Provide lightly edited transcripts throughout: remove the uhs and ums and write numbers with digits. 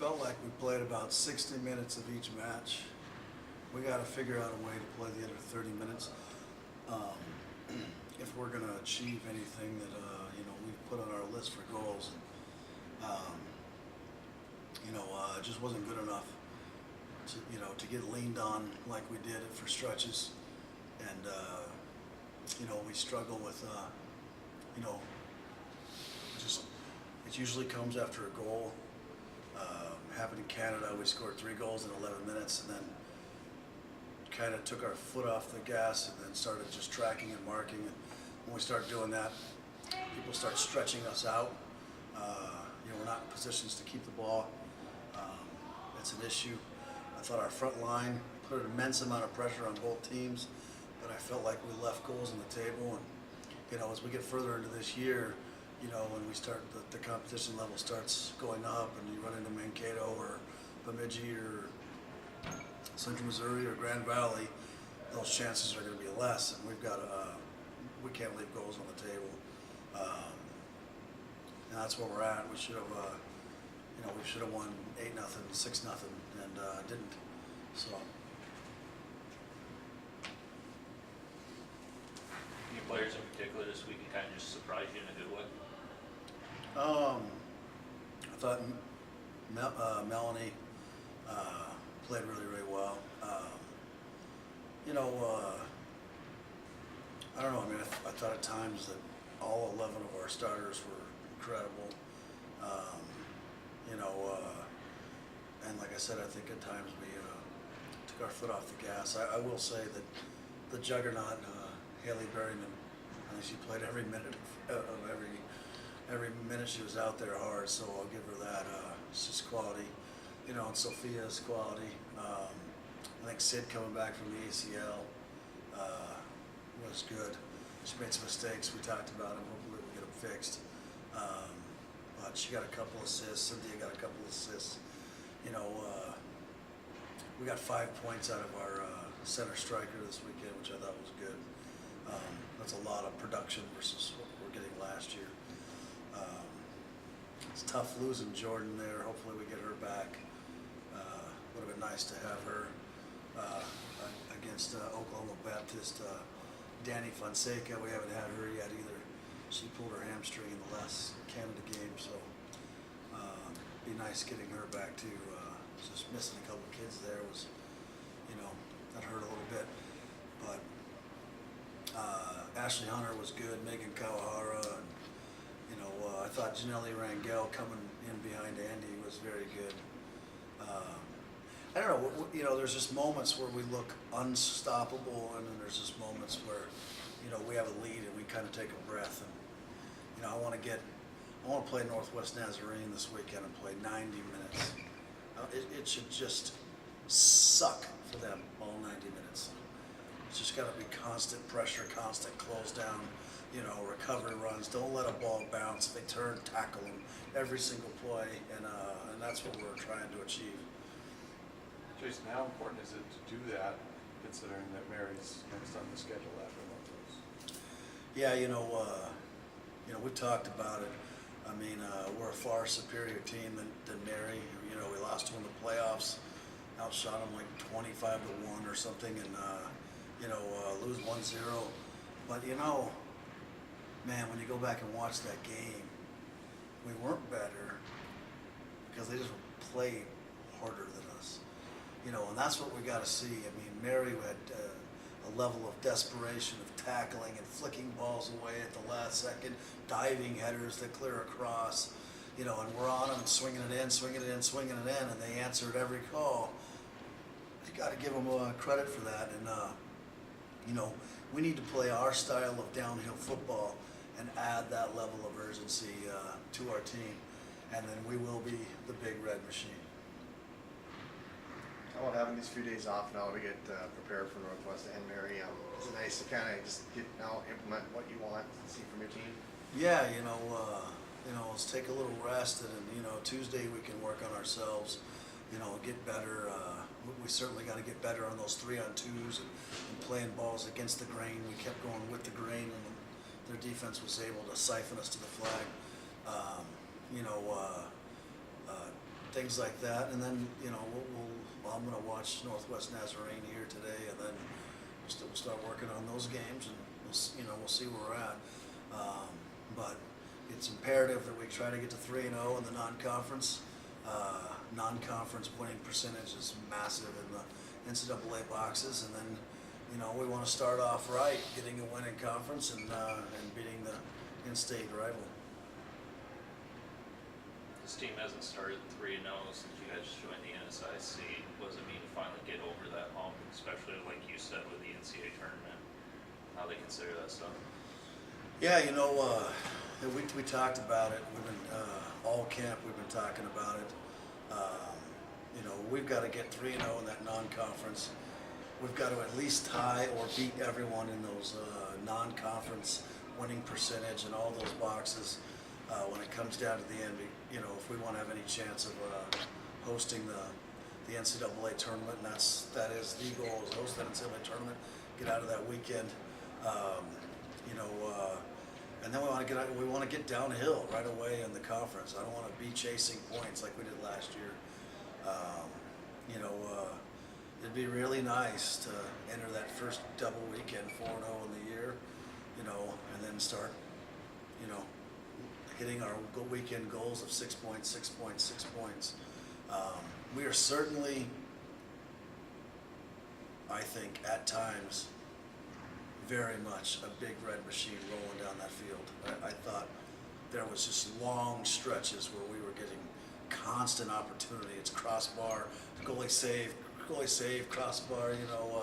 felt like we played about 60 minutes of each match. We got to figure out a way to play the other 30 minutes um, if we're going to achieve anything that we've put on our list for goals. It just wasn't good enough to get leaned on like we did it for stretches, and we struggle with just it usually comes after a goal. Happened in Canada, we scored 3 goals in 11 minutes, and then kind of took our foot off the gas and then started just tracking and marking. And when we start doing that, people start stretching us out. We're not in positions to keep the ball. It's an issue. I thought our front line put an immense amount of pressure on both teams, but I felt like we left goals on the table. And as we get further into this year, when we start, the competition level starts going up, and you run into Mankato or Bemidji or Central Missouri or Grand Valley, those chances are going to be less, and we can't leave goals on the table. And that's where we're at. We should have, won 8-0, 6-0, and didn't. So. Any players in particular this week that kind of just surprised you in a good way? I thought Melanie played really, really well. I don't know. I mean, I thought at times that all 11 of our starters were incredible. And like I said, I think at times we took our foot off the gas. I will say that the juggernaut, Haley Berryman, I think she played every minute of every minute she was out there hard, so I'll give her that. It's just quality, and Sophia's quality. I think Sid coming back from the ACL was good. She made some mistakes. We talked about them. Hopefully we'll get them fixed. But she got a couple assists. Cynthia got a couple assists. We got 5 points out of our center striker this weekend, which I thought was good. That's a lot of production versus what we were getting last year. It's tough losing Jordan there. Hopefully we get her back. Would have been nice to have her against Oklahoma Baptist. Danny Fonseca, we haven't had her yet either. She pulled her hamstring in the last Canada game, so be nice getting her back too. Just missing a couple kids there was, that hurt a little bit. But Ashley Hunter was good, Megan Kawahara, and I thought Janelle Rangel coming in behind Andy was very good. I don't know, there's just moments where we look unstoppable, and then there's just moments where, we have a lead and we kind of take a breath. And, I want to play Northwest Nazarene this weekend and play 90 minutes. It should just suck for them all 90 minutes. It's just got to be constant pressure, constant close down, recovery runs. Don't let a ball bounce. If they turn, tackle them every single play, and that's what we're trying to achieve. Jason, how important is it to do that, considering that Mary's next on the schedule after one of those? Yeah, we talked about it. I mean, we're a far superior team than Mary. We lost to them in the playoffs, outshot them like 25-1 or something, and lose 1-0. But man, when you go back and watch that game, we weren't better because they just played harder than us. And that's what we got to see. I mean, Mary had a level of desperation of tackling and flicking balls away at the last second, diving headers that clear across, and we're on them and swinging it in, and they answered every call. You got to give them credit for that. And, we need to play our style of downhill football and add that level of urgency to our team, and then we will be the big red machine. How about having these few days off now to get prepared for Northwest and Mary? Is it nice to kind of just get now, implement what you want to see from your team? Yeah, let's take a little rest, and Tuesday we can work on ourselves, get better. We certainly got to get better on those 3-on-2s and playing balls against the grain. We kept going with the grain, and their defense was able to siphon us to the flag. things like that. And then, you know, I'm gonna watch Northwest Nazarene here today, and then we'll start working on those games, and we'll see where we're at. But it's imperative that we try to get to 3-0 in the non-conference. Non-conference winning percentage is massive in the NCAA boxes, and then, you know, we want to start off right, getting a win in conference and beating the in-state rival. This team hasn't started 3-0 since you guys joined the NSIC. What does it mean to finally get over that hump, especially like you said with the NCAA tournament, how they consider that stuff? Yeah, you know, we talked about it. We've been all camp. We've been talking about it. You know, we've got to get 3-0 in that non-conference. We've got to at least tie or beat everyone in those non-conference winning percentage and all those boxes when it comes down to the end. You know, if we want to have any chance of hosting the NCAA tournament, and that is the goal, is host that NCAA tournament, get out of that weekend. You know, and then we want to get downhill right away in the conference. I don't want to be chasing points like we did last year. You know, it'd be really nice to enter that first double weekend 4-0 in the year, you know, and then start, you know, hitting our weekend goals of 6 points, 6 points, 6 points. We are certainly, I think, at times, very much a big red machine rolling down that field. I thought there was just long stretches where we were getting constant opportunity. It's crossbar, goalie save, crossbar. You know,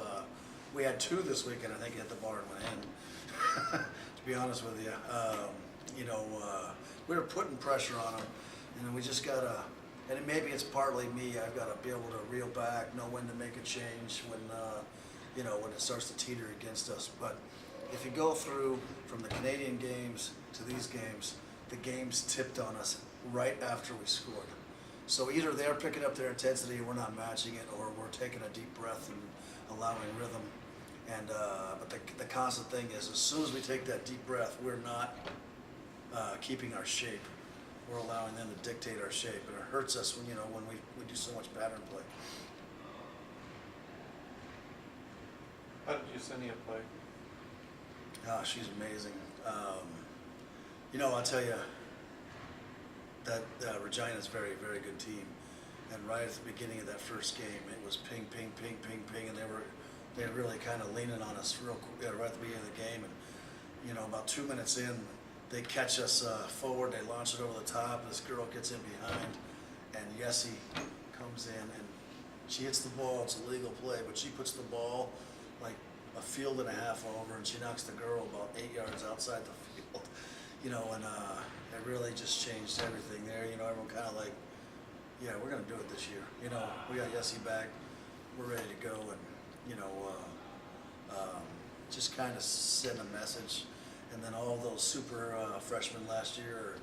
we had 2 this weekend. I think hit the bar and went in. To be honest with you, you know, we were putting pressure on them, and we just gotta. And maybe it's partly me. I've got to be able to reel back, know when to make a change when. You know, when it starts to teeter against us. But if you go through from the Canadian games to these games, the games tipped on us right after we scored. So either they're picking up their intensity and we're not matching it, or we're taking a deep breath and allowing rhythm. And but the constant thing is, as soon as we take that deep breath, we're not keeping our shape. We're allowing them to dictate our shape, and it hurts us when, you know, when we do so much pattern play. How did Yesenia play? Oh, she's amazing. You know, I'll tell you that Regina's a very, very good team. And right at the beginning of that first game, it was ping, ping, ping, ping, ping, and they were really kind of leaning on us right at the beginning of the game. And, you know, about 2 minutes in, they catch us forward, they launch it over the top, this girl gets in behind, and Yessie comes in, and she hits the ball. It's a legal play, but she puts the ball like a field and a half over, and she knocks the girl about 8 yards outside the field. You know, and it really just changed everything there. You know, everyone kind of like, yeah, we're going to do it this year. You know, we got Yessie back. We're ready to go, and, you know, just kind of send a message. And then all those super freshmen last year,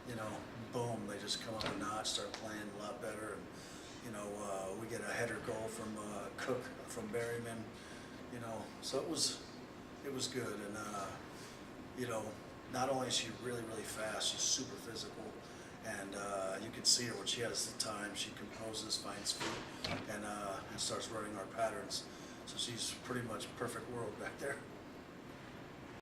you know, boom, they just come up a notch, start playing a lot better. And, you know, we get a header goal from Cook from Berryman. You know, so it was good. And, you know, not only is she really, really fast, she's super physical. And you can see her when she has the time, she composes, finds feet, and starts running our patterns. So she's pretty much perfect world back there.